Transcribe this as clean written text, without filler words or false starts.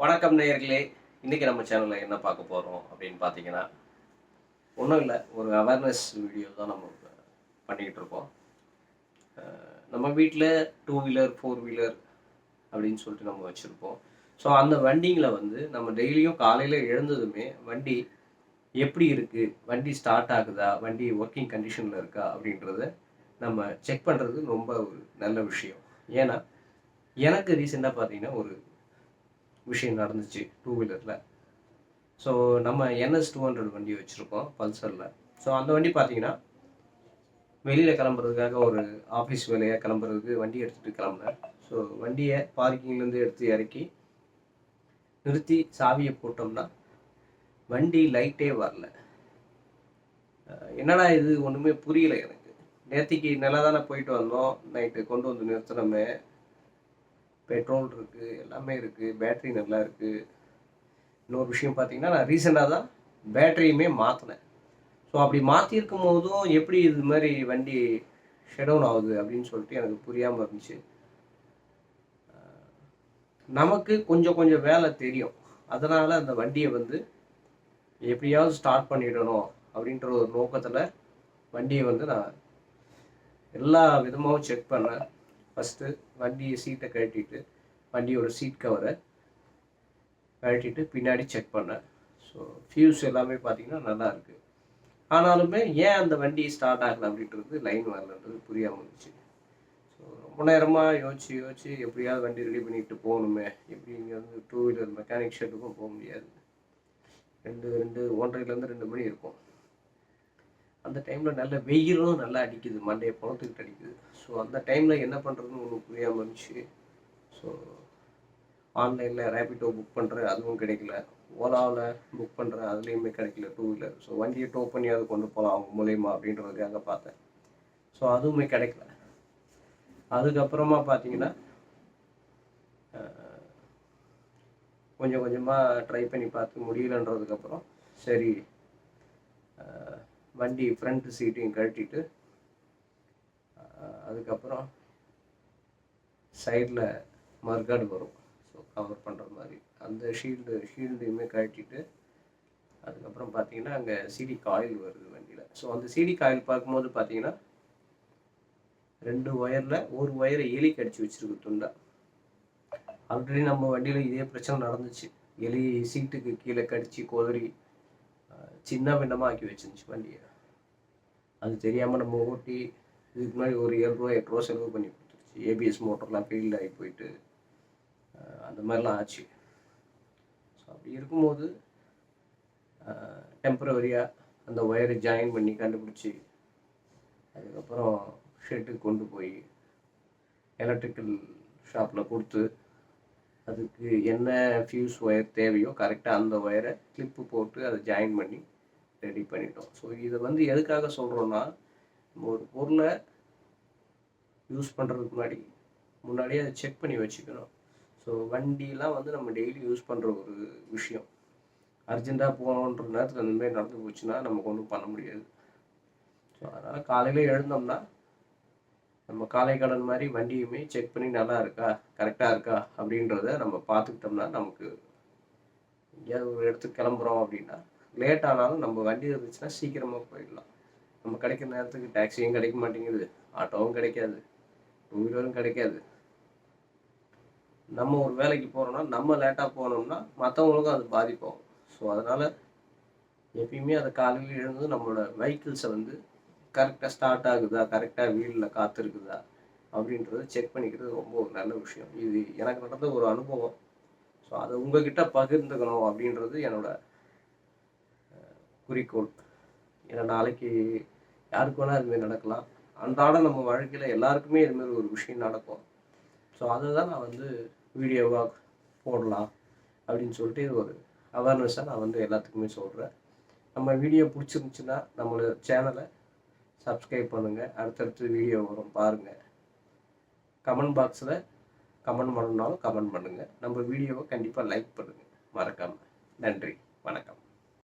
வணக்கம் நேயர்களே. இன்றைக்கி நம்ம சேனலில் என்ன பார்க்க போகிறோம் அப்படின்னு பார்த்தீங்கன்னா, ஒன்றும் இல்லை, ஒரு அவேர்னஸ் வீடியோ தான் நம்ம பண்ணிக்கிட்டு இருக்கோம். நம்ம வீட்டில் டூ வீலர், ஃபோர் வீலர் அப்படின்னு சொல்லிட்டு நம்ம வச்சுருப்போம். ஸோ அந்த வண்டிங்களை வந்து நம்ம டெய்லியும் காலையில் எழுந்ததுமே வண்டி எப்படி இருக்குது, வண்டி ஸ்டார்ட் ஆகுதா, வண்டி ஒர்க்கிங் கண்டிஷனில் இருக்கா அப்படின்றத நம்ம செக் பண்ணுறது ரொம்ப ஒரு நல்ல விஷயம். ஏன்னா எனக்கு ரீசெண்டாக பார்த்தீங்கன்னா ஒரு விஷயம் நடந்துச்சு டூ வீலரில். ஸோ நம்ம NS 200 வண்டி வச்சுருக்கோம் பல்சரில். ஸோ அந்த வண்டி பார்த்தீங்கன்னா வெளியில் கிளம்புறதுக்காக ஒரு ஆஃபீஸ் வேலையாக கிளம்புறதுக்கு வண்டி எடுத்துகிட்டு கிளம்புனேன். ஸோ வண்டியை பார்க்கிங்லேருந்து எடுத்து இறக்கி நிறுத்தி சாவியை போட்டோம்னா வண்டி லைட்டே வரல. என்னடா இது, ஒன்றுமே புரியல எனக்கு. நேற்றுக்கு நல்லா தானே போயிட்டு வந்தோம், நைட்டு கொண்டு வந்து நிறுத்தினோமே, பெட்ரோல் இருக்குது, எல்லாமே இருக்குது, பேட்ரி நல்லா இருக்குது. இன்னொரு விஷயம் பார்த்தீங்கன்னா, நான் ரீசெண்டாக தான் பேட்டரியுமே மாற்றினேன். ஸோ அப்படி மாற்றிருக்கும் போதும் எப்படி இது மாதிரி வண்டி ஷட் ஆகுது அப்படின்னு சொல்லிட்டு எனக்கு புரியாமல் இருந்துச்சு. நமக்கு கொஞ்சம் கொஞ்சம் வேலை தெரியும், அதனால் அந்த வண்டியை வந்து எப்படியாவது ஸ்டார்ட் பண்ணிடணும் அப்படின்ற ஒரு நோக்கத்தில் வண்டியை வந்து நான் எல்லா விதமாகவும் செக் பண்ணேன். ஃபஸ்ட்டு வண்டியை சீட்டை கழட்டிட்டு வண்டியோட சீட் கவரை கழட்டிட்டு பின்னாடி செக் பண்ணேன். ஸோ ஃபியூஸ் எல்லாமே பார்த்தீங்கன்னா நல்லா இருக்குது. ஆனாலுமே ஏன் அந்த வண்டி ஸ்டார்ட் ஆகலை அப்படின்றது, லைன் வரலன்றது புரியாமல் இருந்துச்சு. ஸோ ரொம்ப நேரமாக யோசிச்சு எப்படியாவது வண்டி ரெடி பண்ணிட்டு போகணுமே, எப்படி இங்கே வந்து டூ வீலர் மெக்கானிக் ஷெட்டுக்கும் போக முடியாது. 1:30லேருந்து 2 மணி இருக்கும். அந்த டைமில் நல்ல வெயிலும் நல்லா அடிக்குது, மண்டையை பொழத்துக்கிட்டு அடிக்குது. ஸோ அந்த டைமில் என்ன பண்ணுறதுன்னு ஒன்றும் புரியாமல் இருந்துச்சு. ஸோ ஆன்லைனில் ரேபிடோ புக் பண்ணுறேன், அதுவும் கிடைக்கல. ஓலாவில் புக் பண்ணுறேன், அதுலேயுமே கிடைக்கல டூ வீலர். ஸோ வண்டியை டோ பண்ணி அதை கொண்டு போகலாம் அவங்க மூலயமா அப்படின்றதுக்காக பார்த்தேன். ஸோ அதுவுமே கிடைக்கல. அதுக்கப்புறமா பார்த்தீங்கன்னா கொஞ்சம் கொஞ்சமாக ட்ரை பண்ணி பார்த்து முடியலன்றதுக்கப்புறம் சரி, வண்டி ஃப்ரண்ட் சீட்டையும் கழட்டிட்டு அதுக்கப்புறம் சைடில் மர்காடு வரும், ஸோ கவர் பண்ணுற மாதிரி அந்த ஷீல்டையுமே கழட்டிட்டு அதுக்கப்புறம் பார்த்தீங்கன்னா அங்கே சிடி காயில் வருது வண்டியில். ஸோ அந்த சிடி காயில் பார்க்கும்போது பார்த்தீங்கன்னா 2 ஒயரில் ஒரு ஒயரை எலி கடிச்சு வச்சுருக்கு துண்டா. ஆல்ரெடி நம்ம வண்டியில் இதே பிரச்சனை நடந்துச்சு. எலி சீட்டுக்கு கீழே கடிச்சு கொதறி சின்ன பின்னமாக ஆக்கி வச்சிருந்துச்சு வண்டியை. அது தெரியாமல் நம்ம ஓட்டி இதுக்கு முன்னாடி ஒரு 7 ரூபா 8 ரூபா செலவு பண்ணி கொடுத்துருச்சு. ஏபிஎஸ் மோட்டர்லாம் ஃபெயில் ஆகி போயிட்டு அந்த மாதிரிலாம் ஆச்சு. ஸோ அப்படி இருக்கும்போது டெம்பரவரியாக அந்த ஒயரை ஜாயின் பண்ணி கண்டுபிடிச்சி அதுக்கப்புறம் ஷெட்டுக்கு கொண்டு போய் எலக்ட்ரிக்கல் ஷாப்பில் கொடுத்து அதுக்கு என்ன ஃபியூஸ் ஒயர் தேவையோ கரெக்டாக அந்த ஒயரை கிளிப்பு போட்டு அதை ஜாயின் பண்ணி ரெடி பண்ணிட்டோம். ஸோ இதை வந்து எதுக்காக சொல்கிறோன்னா, நம்ம ஒரு பொருளை யூஸ் பண்ணுறதுக்கு முன்னாடியே அதை செக் பண்ணி வச்சுக்கணும். ஸோ வண்டிலாம் வந்து நம்ம டெய்லி யூஸ் பண்ணுற ஒரு விஷயம். அர்ஜெண்ட்டாக போகணுன்ற நேரத்தில் அந்த மாதிரி நடந்து போச்சுன்னா நமக்கு ஒன்றும் பண்ண முடியாது. ஸோ அதனால் காலையில் எழுந்தோம்னா நம்ம காலை கடன் மாதிரி வண்டியுமே செக் பண்ணி நல்லா இருக்கா, கரெக்டாக இருக்கா அப்படின்றத நம்ம பார்த்துக்கிட்டோம்னா, நமக்கு எங்கேயாவது ஒரு இடத்துக்கு கிளம்புறோம் அப்படின்னா லேட் ஆனாலும் நம்ம வண்டி இருந்துச்சுன்னா சீக்கிரமாக போயிடலாம். நம்ம கிடைக்கிற நேரத்துக்கு டாக்ஸியும் கிடைக்க மாட்டேங்குது, ஆட்டோவும் கிடைக்காது, டூ வீலரும் கிடைக்காது. நம்ம ஒரு வேலைக்கு போகிறோம்னா நம்ம லேட்டாக போனோம்னா மற்றவங்களுக்கும் அது பாதிப்போம். ஸோ அதனால் எப்பயுமே அதை காலையில் எழுந்து நம்மளோட வெஹிக்கிள்ஸை வந்து கரெக்டாக ஸ்டார்ட் ஆகுதா, கரெக்டாக வீலில் காற்று இருக்குதா அப்படின்றத செக் பண்ணிக்கிறது ரொம்ப ஒரு நல்ல விஷயம். இது எனக்கு நடந்த ஒரு அனுபவம். ஸோ அதை உங்ககிட்ட பகிர்ந்துக்கணும் அப்படின்றது என்னோட குறிக்கோள். ஏன்னா நாளைக்கு யாருக்கு வேணால் இதுமாரி நடக்கலாம். அன்றாட நம்ம வாழ்க்கையில் எல்லாருக்குமே இதுமாரி ஒரு விஷயம் நடக்கும். ஸோ அதை தான் நான் வந்து வீடியோவாக போடலாம் அப்படின்னு சொல்லிட்டு இது ஒரு அவேர்னஸாக நான் வந்து எல்லாத்துக்குமே சொல்கிறேன். நம்ம வீடியோ பிடிச்சிருந்துச்சுன்னா நம்மளோட சேனலை சப்ஸ்கிரைப் பண்ணுங்கள். அடுத்தடுத்து வீடியோ வரும் பாருங்கள். கமெண்ட் பாக்ஸில் கமெண்ட் பண்ணணுன்னாலும் கமெண்ட் பண்ணுங்கள். நம்ம வீடியோவை கண்டிப்பாக லைக் பண்ணுங்கள் மறக்காமல். நன்றி, வணக்கம்.